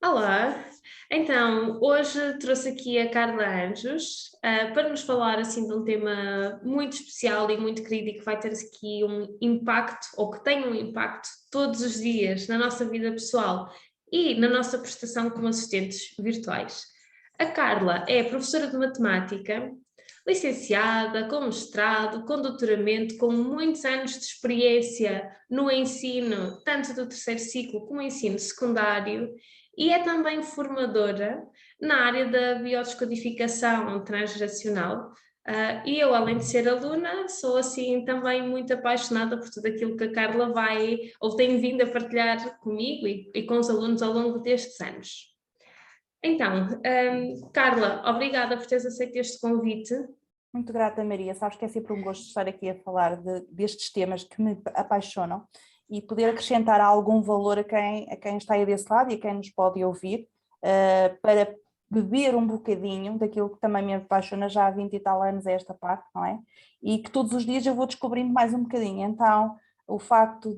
Olá, então hoje trouxe aqui a Carla Anjos, para nos falar assim de um tema muito especial e muito querido e que vai ter aqui um impacto, ou que tem um impacto todos os dias na nossa vida pessoal e na nossa prestação como assistentes virtuais. A Carla é professora de matemática, licenciada, com mestrado, com doutoramento, com muitos anos de experiência no ensino, tanto do terceiro ciclo como ensino secundário, e é também formadora na área da biodescodificação transgeracional. E eu, além de ser aluna, sou assim também muito apaixonada por tudo aquilo que a Carla vai ou tem vindo a partilhar comigo e com os alunos ao longo destes anos. Então, Carla, obrigada por teres aceito este convite. Muito grata, Maria. Sabes que é sempre um gosto estar aqui a falar destes temas que me apaixonam e poder acrescentar algum valor a quem está aí desse lado e a quem nos pode ouvir, para beber um bocadinho daquilo que também me apaixona já há 20 e tal anos a esta parte, não é? E que todos os dias eu vou descobrindo mais um bocadinho. Então, o facto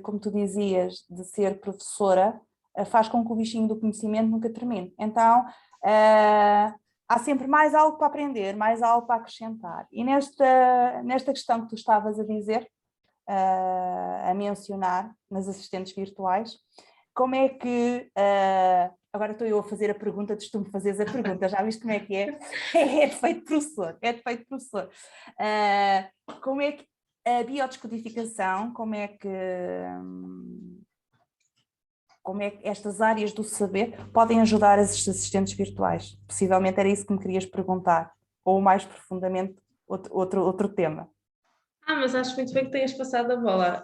como tu dizias, de ser professora, faz com que o bichinho do conhecimento nunca termine. Então, há sempre mais algo para aprender, mais algo para acrescentar. E nesta questão que tu estavas a dizer, a mencionar nas assistentes virtuais, como é que... agora estou eu a fazer a pergunta, tu me fazes a pergunta, já viste como é que é? É defeito de professor, é defeito de professor. Como é que a biodescodificação, como é que estas áreas do saber podem ajudar as assistentes virtuais? Possivelmente era isso que me querias perguntar, ou mais profundamente outro tema. Mas acho muito bem que tenhas passado a bola.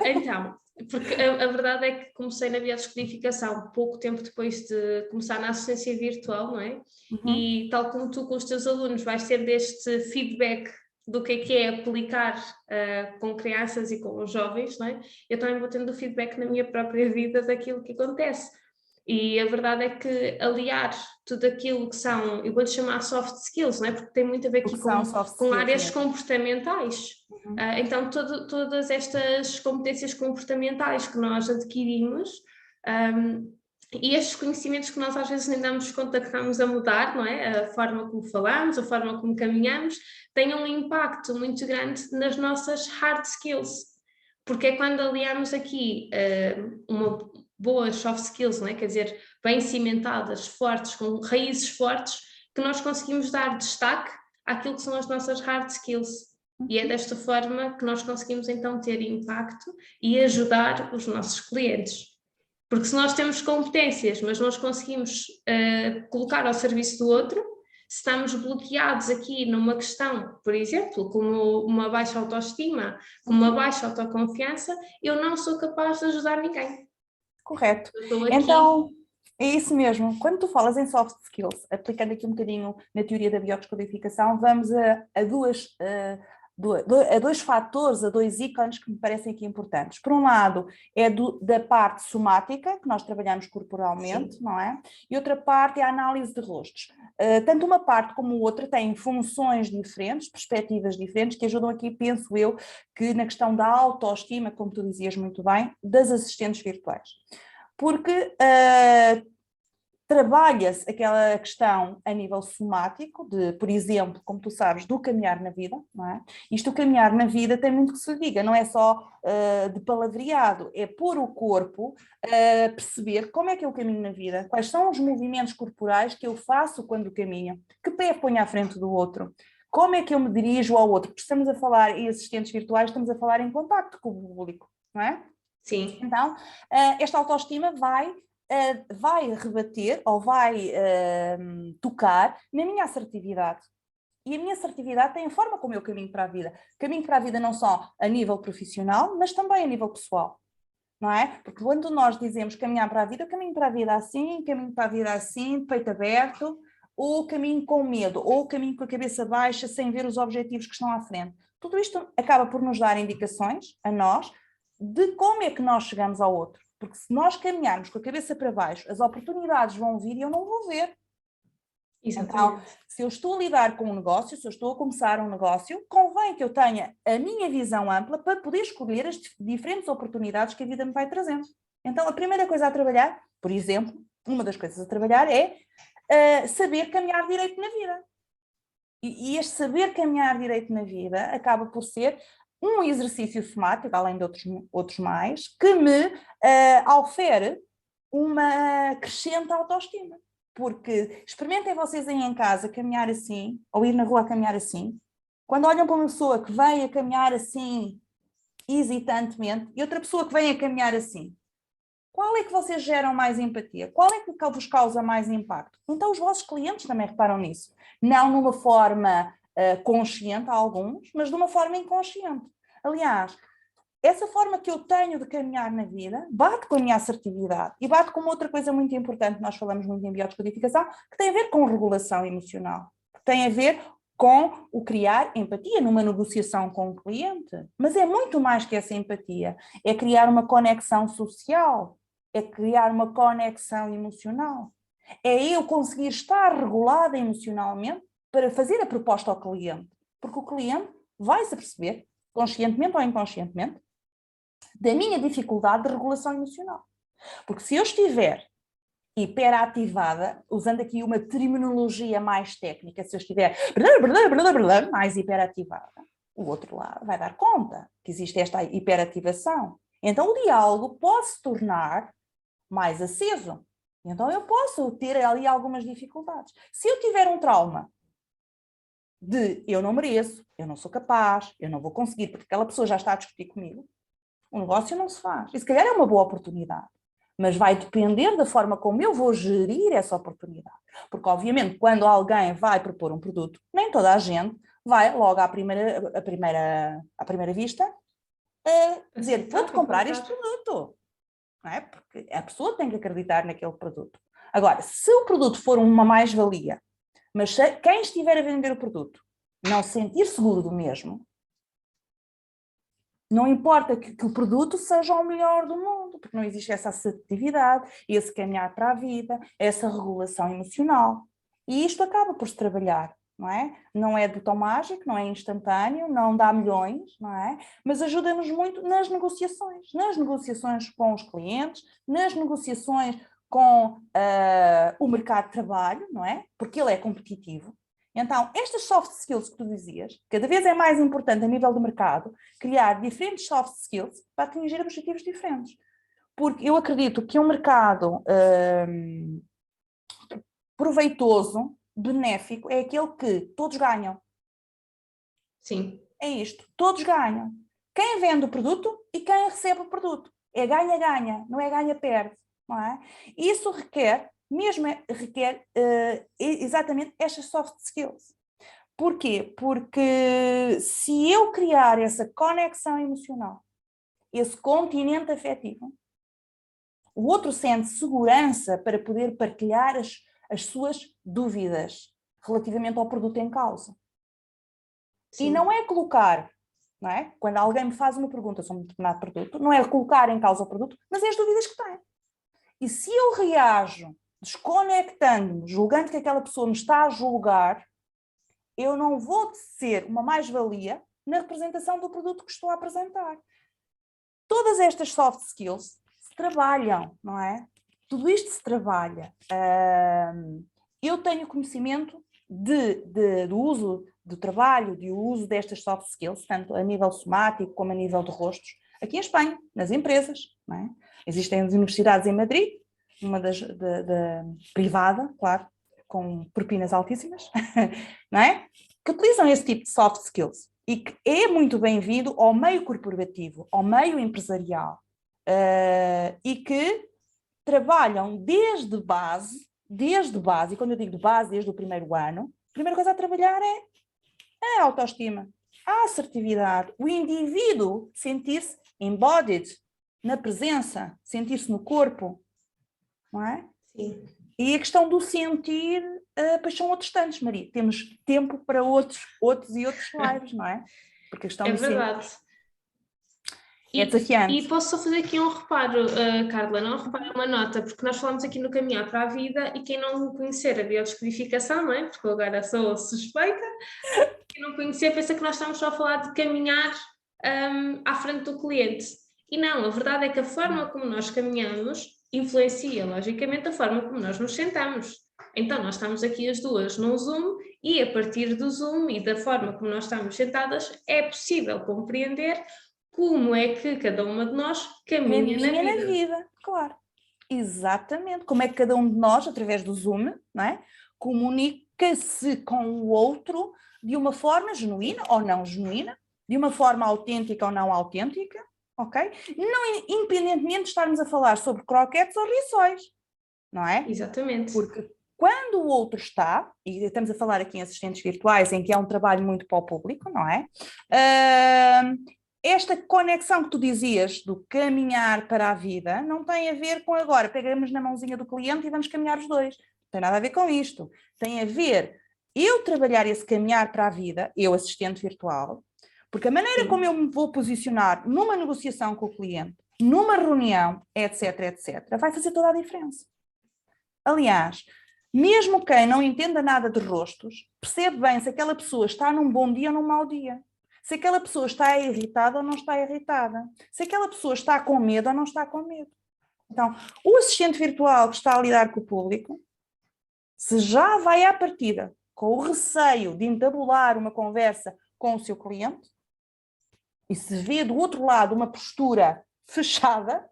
Então, porque a verdade é que comecei na biodescodificação pouco tempo depois de começar na assistência virtual, não é? Uhum. E tal como tu com os teus alunos vais ter deste feedback do que é aplicar com crianças e com os jovens, não é? Eu também vou tendo feedback na minha própria vida daquilo que acontece. E a verdade é que aliar tudo aquilo que são, eu vou-lhe chamar soft skills, não é? Porque tem muito a ver O que aqui são soft com skills áreas mesmo. comportamentais. Uhum. Então, todas estas competências comportamentais que nós adquirimos, e estes conhecimentos que nós às vezes nem damos conta que estamos a mudar, não é? A forma como falamos, a forma como caminhamos, tem um impacto muito grande nas nossas hard skills. Porque é quando aliamos aqui uma boas soft skills, não é? Quer dizer, bem cimentadas, fortes, com raízes fortes, que nós conseguimos dar destaque àquilo que são as nossas hard skills. E é desta forma que nós conseguimos então ter impacto e ajudar os nossos clientes. Porque se nós temos competências, mas nós conseguimos colocar ao serviço do outro, se estamos bloqueados aqui numa questão, por exemplo, como uma baixa autoestima, como uma baixa autoconfiança, eu não sou capaz de ajudar ninguém. Correto. Eu estou aqui. Então, é isso mesmo. Quando tu falas em soft skills, aplicando aqui um bocadinho na teoria da biodescodificação, vamos a dois fatores, a dois ícones que me parecem aqui importantes. Por um lado, é da parte somática, que nós trabalhamos corporalmente, Sim. não é? E outra parte é a análise de rostos. Tanto uma parte como outra têm funções diferentes, perspectivas diferentes, que ajudam aqui, penso eu, que na questão da autoestima, como tu dizias muito bem, das assistentes virtuais. Porque trabalha-se aquela questão a nível somático, por exemplo, como tu sabes, do caminhar na vida, não é? Isto, o caminhar na vida tem muito que se lhe diga, não é só de palavreado, é pôr o corpo a perceber como é que eu caminho na vida, quais são os movimentos corporais que eu faço quando caminho, que pé ponho à frente do outro, como é que eu me dirijo ao outro, porque estamos a falar em assistentes virtuais, estamos a falar em contacto com o público, não é? Sim. Então, esta autoestima vai rebater ou vai tocar na minha assertividade. E a minha assertividade tem a forma como eu caminho para a vida. Caminho para a vida não só a nível profissional, mas também a nível pessoal. Não é? Porque quando nós dizemos caminhar para a vida, eu caminho para a vida assim, caminho para a vida assim, de peito aberto, ou caminho com medo, ou caminho com a cabeça baixa, sem ver os objetivos que estão à frente. Tudo isto acaba por nos dar indicações, a nós, de como é que nós chegamos ao outro. Porque se nós caminharmos com a cabeça para baixo, as oportunidades vão vir e eu não vou ver. Então, Exatamente. se eu estou a lidar com um negócio, se eu estou a começar um negócio, convém que eu tenha a minha visão ampla para poder escolher as diferentes oportunidades que a vida me vai trazendo. Então, a primeira coisa a trabalhar, por exemplo, uma das coisas a trabalhar é saber caminhar direito na vida. E este saber caminhar direito na vida acaba por ser um exercício somático, além de outros mais, que me aufere uma crescente autoestima. Porque experimentem vocês aí em casa caminhar assim, ou ir na rua a caminhar assim. Quando olham para uma pessoa que vem a caminhar assim, hesitantemente, e outra pessoa que vem a caminhar assim, qual é que vocês geram mais empatia? Qual é que vos causa mais impacto? Então os vossos clientes também reparam nisso. Não numa forma consciente, alguns, mas de uma forma inconsciente. Aliás, essa forma que eu tenho de caminhar na vida bate com a minha assertividade e bate com uma outra coisa muito importante, nós falamos muito em biodescodificação, que tem a ver com regulação emocional, que tem a ver com o criar empatia numa negociação com o cliente. Mas é muito mais que essa empatia, é criar uma conexão social, é criar uma conexão emocional. É eu conseguir estar regulada emocionalmente para fazer a proposta ao cliente, porque o cliente vai se perceber, conscientemente ou inconscientemente, da minha dificuldade de regulação emocional. Porque se eu estiver hiperativada, usando aqui uma terminologia mais técnica, se eu estiver mais hiperativada, o outro lado vai dar conta que existe esta hiperativação. Então o diálogo pode se tornar mais aceso. Então eu posso ter ali algumas dificuldades. Se eu tiver um trauma de eu não mereço, eu não sou capaz, eu não vou conseguir, porque aquela pessoa já está a discutir comigo, o negócio não se faz. E se calhar é uma boa oportunidade, mas vai depender da forma como eu vou gerir essa oportunidade. Porque, obviamente, quando alguém vai propor um produto, nem toda a gente vai logo à primeira vista dizer, vou-te comprar este produto. Não é? Porque a pessoa tem que acreditar naquele produto. Agora, se o produto for uma mais-valia, mas quem estiver a vender o produto não se sentir seguro do mesmo, não importa que o produto seja o melhor do mundo, porque não existe essa assertividade, esse caminhar para a vida, essa regulação emocional. E isto acaba por se trabalhar, não é? Não é botão mágico, não é instantâneo, não dá milhões, não é? Mas ajuda-nos muito nas negociações com os clientes, nas negociações com o mercado de trabalho, não é? Porque ele é competitivo. Então, estas soft skills que tu dizias, cada vez é mais importante a nível do mercado, criar diferentes soft skills para atingir objetivos diferentes. Porque eu acredito que um mercado proveitoso, benéfico, é aquele que todos ganham. Sim. É isto, todos ganham. Quem vende o produto e quem recebe o produto. É ganha-ganha, não é ganha-perde. Não é? Isso requer exatamente estas soft skills. Porquê? Porque se eu criar essa conexão emocional, esse continente afetivo, o outro sente segurança para poder partilhar as suas dúvidas relativamente ao produto em causa. Sim. E não é colocar, não é? Quando alguém me faz uma pergunta sobre um determinado produto, não é colocar em causa o produto, mas é as dúvidas que tem. E se eu reajo desconectando-me, julgando que aquela pessoa me está a julgar, eu não vou ser uma mais-valia na representação do produto que estou a apresentar. Todas estas soft skills se trabalham, não é? Tudo isto se trabalha. Eu tenho conhecimento do uso do trabalho, do uso destas soft skills, tanto a nível somático como a nível de rostos, aqui em Espanha, nas empresas, não é? Existem as universidades em Madrid, uma privada, claro, com propinas altíssimas, não é? Que utilizam esse tipo de soft skills e que é muito bem-vindo ao meio corporativo, ao meio empresarial, e que trabalham desde base, e quando eu digo de base, desde o primeiro ano, a primeira coisa a trabalhar é a autoestima, a assertividade, o indivíduo sentir-se embodied, na presença, sentir-se no corpo, não é? Sim. E a questão do sentir, pois são outros tantos, Maria. Temos tempo para outros lives, não é? Porque a questão do verdade. Sentir é desafiante. E posso só fazer aqui um reparo, Carla, não? Repara uma nota, porque nós falamos aqui no Caminhar para a Vida e quem não conhecer a biodescodificação, não é? Porque eu agora sou suspeita, quem não conhecer pensa que nós estamos só a falar de caminhar à frente do cliente. E não, a verdade é que a forma como nós caminhamos influencia, logicamente, a forma como nós nos sentamos. Então, nós estamos aqui as duas num Zoom e a partir do Zoom e da forma como nós estamos sentadas, é possível compreender como é que cada uma de nós caminha na vida. Na vida, claro. Exatamente. Como é que cada um de nós, através do Zoom, não é? Comunica-se com o outro de uma forma genuína ou não genuína, de uma forma autêntica ou não autêntica, ok? Não, independentemente de estarmos a falar sobre croquetes ou rissóis, não é? Exatamente. Porque quando o outro está, e estamos a falar aqui em assistentes virtuais, em que é um trabalho muito para o público, não é? Esta conexão que tu dizias do caminhar para a vida não tem a ver com agora, pegamos na mãozinha do cliente e vamos caminhar os dois. Não tem nada a ver com isto. Tem a ver eu trabalhar esse caminhar para a vida, eu assistente virtual, porque a maneira como eu me vou posicionar numa negociação com o cliente, numa reunião, etc, etc, vai fazer toda a diferença. Aliás, mesmo quem não entenda nada de rostos, percebe bem se aquela pessoa está num bom dia ou num mau dia. Se aquela pessoa está irritada ou não está irritada. Se aquela pessoa está com medo ou não está com medo. Então, o assistente virtual que está a lidar com o público, se já vai à partida com o receio de entabular uma conversa com o seu cliente, e se vê do outro lado uma postura fechada,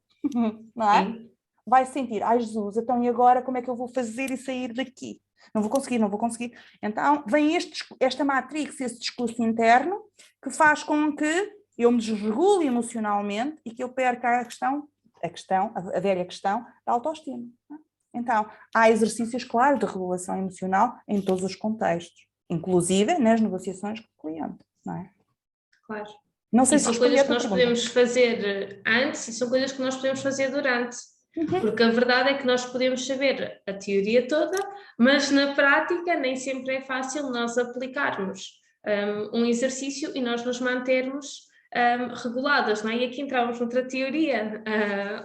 não é? Sim. Vai sentir, ai Jesus, então e agora como é que eu vou fazer e sair daqui? Não vou conseguir. Então vem esta matrix, esse discurso interno, que faz com que eu me desregule emocionalmente e que eu perca a velha questão da autoestima. Então, há exercícios, claro, de regulação emocional em todos os contextos, inclusive nas negociações com o cliente, não é? Claro. Não sei se são coisas que nós podemos fazer antes e são coisas que nós podemos fazer durante. Porque a verdade é que nós podemos saber a teoria toda, mas na prática nem sempre é fácil nós aplicarmos um exercício e nós nos mantermos reguladas, não é? E aqui entramos noutra teoria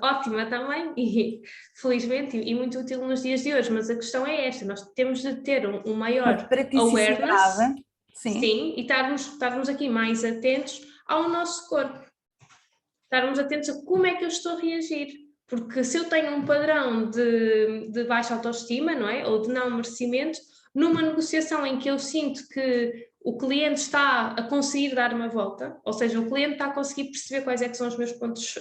ótima também e felizmente e muito útil nos dias de hoje, mas a questão é esta, nós temos de ter um maior awareness, sim, e estarmos aqui mais atentos ao nosso corpo, estarmos atentos a como é que eu estou a reagir. Porque se eu tenho um padrão de baixa autoestima, não é? Ou de não merecimento, numa negociação em que eu sinto que o cliente está a conseguir dar uma volta, ou seja, o cliente está a conseguir perceber quais é que são os meus pontos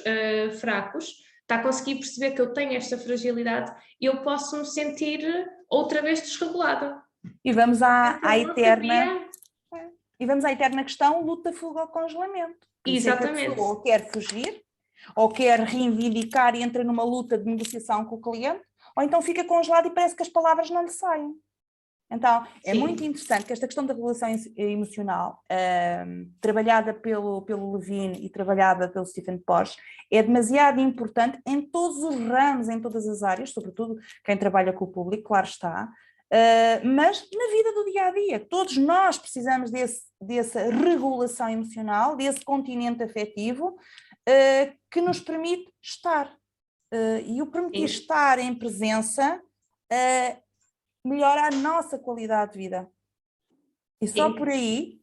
fracos, está a conseguir perceber que eu tenho esta fragilidade, eu posso me sentir outra vez desregulada. E vamos à eterna questão luta, fuga ou congelamento. Exatamente. A pessoa quer fugir, ou quer reivindicar e entra numa luta de negociação com o cliente, ou então fica congelado e parece que as palavras não lhe saem. Então, é muito interessante que esta questão da regulação emocional, trabalhada pelo Levine e trabalhada pelo Stephen Porges, é demasiado importante em todos os ramos, em todas as áreas, sobretudo quem trabalha com o público, claro está, mas na vida do dia-a-dia. Todos nós precisamos dessa regulação emocional, desse continente afetivo, que nos permite estar. E o permitir estar em presença melhora a nossa qualidade de vida. E só por aí,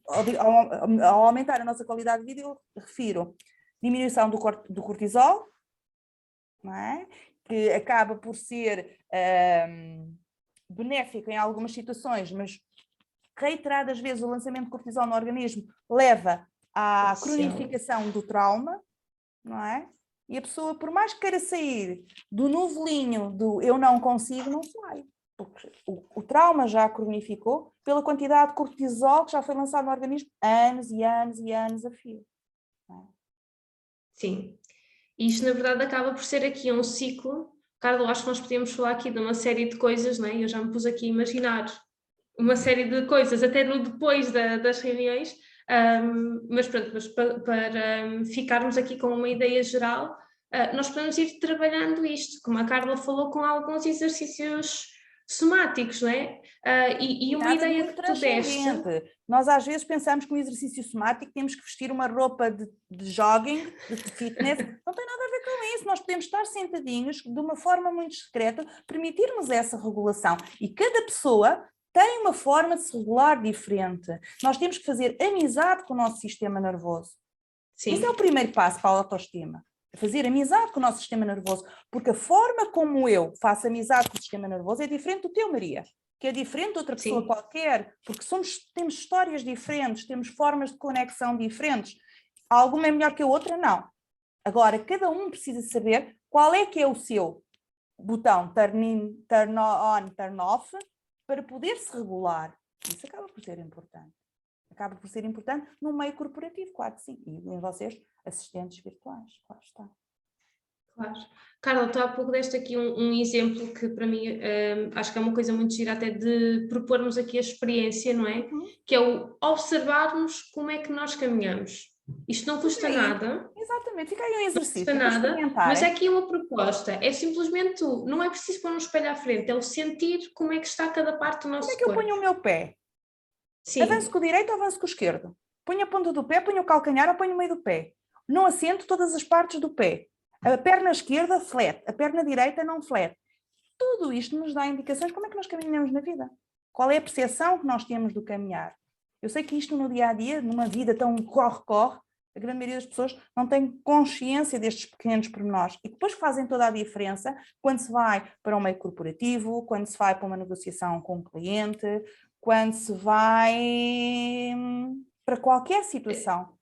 ao aumentar a nossa qualidade de vida, eu refiro diminuição do cortisol, não é? Que acaba por ser benéfico em algumas situações, mas reiteradas vezes o lançamento de cortisol no organismo leva à cronificação do trauma, não é? E a pessoa, por mais que queira sair do novelinho do eu não consigo, não sai. Porque o trauma já cronificou pela quantidade de cortisol que já foi lançado no organismo anos e anos e anos a fio. É? Sim. E isto, na verdade, acaba por ser aqui um ciclo. Carla, acho que nós podíamos falar aqui de uma série de coisas, não é? Eu já me pus aqui a imaginar uma série de coisas, até no depois das reuniões, mas pronto, para ficarmos aqui com uma ideia geral, nós podemos ir trabalhando isto, como a Carla falou, com alguns exercícios somáticos, não é? E uma ideia que tu deste... Nós às vezes pensamos que um exercício somático temos que vestir uma roupa de jogging, de fitness, não tem nada a ver com isso, nós podemos estar sentadinhos de uma forma muito discreta, permitirmos essa regulação, e cada pessoa tem uma forma de se regular diferente. Nós temos que fazer amizade com o nosso sistema nervoso. Sim. Isso é o primeiro passo para a autoestima. fazer amizade com o nosso sistema nervoso, porque a forma como eu faço amizade com o sistema nervoso é diferente do teu, Maria, que é diferente de outra pessoa Sim. qualquer, porque temos histórias diferentes, temos formas de conexão diferentes. Alguma é melhor que a outra? Não. Agora, cada um precisa saber qual é que é o seu botão turn on, turn off, para poder se regular. Isso acaba por ser importante. Acaba por ser importante no meio corporativo, claro que sim. E em vocês, assistentes virtuais, claro está. Claro. Carla, tu há pouco deste aqui um exemplo que para mim acho que é uma coisa muito gira até de propormos aqui a experiência, não é? Que é o observarmos como é que nós caminhamos. Isto não custa nada. Exatamente, fica aí um exercício. Não custa nada, mas é aqui uma proposta. É simplesmente não é preciso pôr um espelho à frente, é o sentir como é que está cada parte do nosso corpo. Como é que eu ponho o meu pé? Sim. Avanço com o direito ou avanço com o esquerdo? Ponho a ponta do pé, ponho o calcanhar ou ponho o meio do pé? Não assento todas as partes do pé. A perna esquerda, flat. A perna direita, não flat. Tudo isto nos dá indicações de como é que nós caminhamos na vida. Qual é a percepção que nós temos do caminhar? Eu sei que isto no dia-a-dia, numa vida tão corre-corre, a grande maioria das pessoas não tem consciência destes pequenos pormenores e depois fazem toda a diferença quando se vai para um meio corporativo, quando se vai para uma negociação com um cliente, quando se vai para qualquer situação.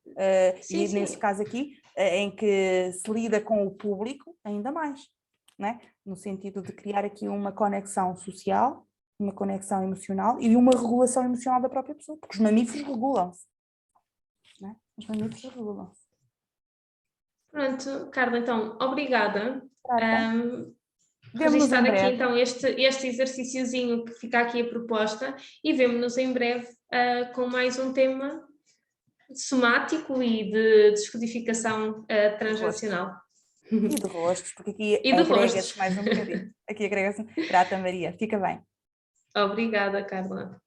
E nesse caso aqui, em que se lida com o público, ainda mais, né? No sentido de criar aqui uma conexão social, uma conexão emocional e uma regulação emocional da própria pessoa, porque os mamíferos regulam-se. Né? Os mamíferos regulam-se. Pronto, Carla, então, obrigada. Vemo-nos registrar aqui então este exercíciozinho que fica aqui a proposta e vemo-nos em breve com mais um tema somático e de descodificação transnacional. E de rostos, porque aqui e agrega-se mais um bocadinho. Aqui agrega-se. Trata, Maria. Fica bem. Obrigada, Carla.